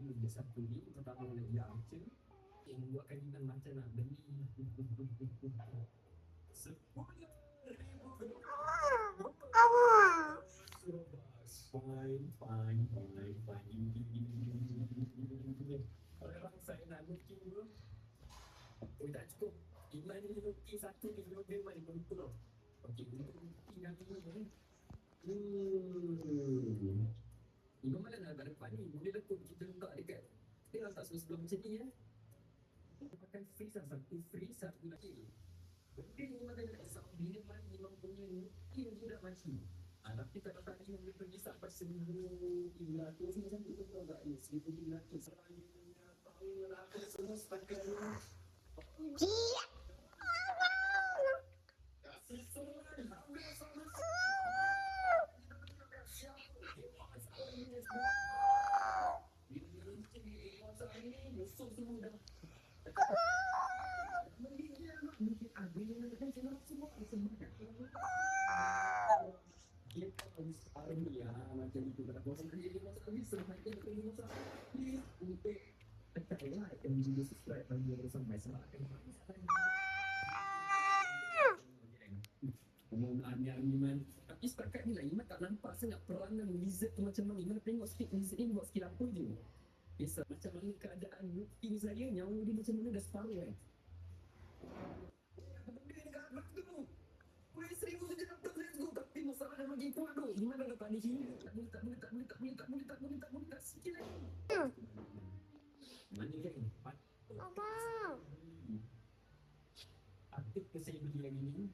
Dia satu ni pertama lagi Archer yang buatkan kita macam nak beli 10,000 fine. Kalau orang saya nak booking tu, oh tak cukup. Iman ni booking satu ni dia main betul. Okey, untuk booking yang ini Iman mana nak kat depan ni? Boleh lekuk kita letak dekat. Kita letak sebelah macam ni ya. Kita pakai freeze lah. Satu freeze, satu lagi. Benda ni memang tak ada Saudi ni memang punya mungkin budak mati. Tapi kalau tadi yang dia pergi sampai 1,300 macam tu betul tak? 1,300 selanjutnya tahun apa semua setakat ni. Kasih soalan, ambil sama musuh semua dah. Mungkin ada yang nak jalan semua semangat. Dia harus army macam itu pada bosan kerja dia masa habis semangat dia masa untuk tekan like dan juga subscribe bagi yang sampai selesai. Penggunaannya Iman. Tapi setakat ni lah Iman tak nampak sangat peranan lizard tu macam mana. Iman tengok sikit lizard ni buat skill apa je. Kisah macam mana keadaan looting saya, nyawa dia macam mana dah separuh kan. Benda ni kat atas tu. Boleh 1,000 saja dapat let's go. Tapi masalah dah bagi pun tu. Iman dah dapat ni sini. Tak boleh tak sikit lagi. Mana kan? Abang. Apa ke saya beli lagi ni?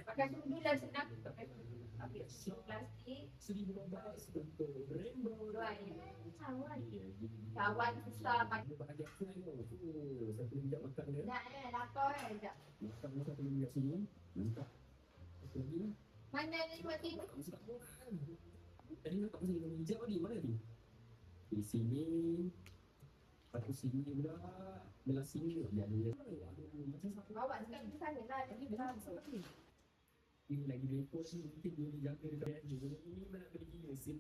Pakai dulu lah senang. Ambil plastik. 1,000 untuk rainbow. Kawan susah pakai. Bahagian aku ni satu minyak makan dia. Nak lapar kan? Sekejap. Makan satu minyak sini. Nampak. Satu lagi ni. Mana ni mati? Tak boleh. Tadi nampak macam ni hijau ni. Mana ni? Di sini. Lepas tu sini pula. Belah sini. Dia ada. Macam satu. Bawa sekat ke sana lah. Jadi belah ini lagi report ni mungkin dia jaga dekat dia. Ini mana beli gila sih.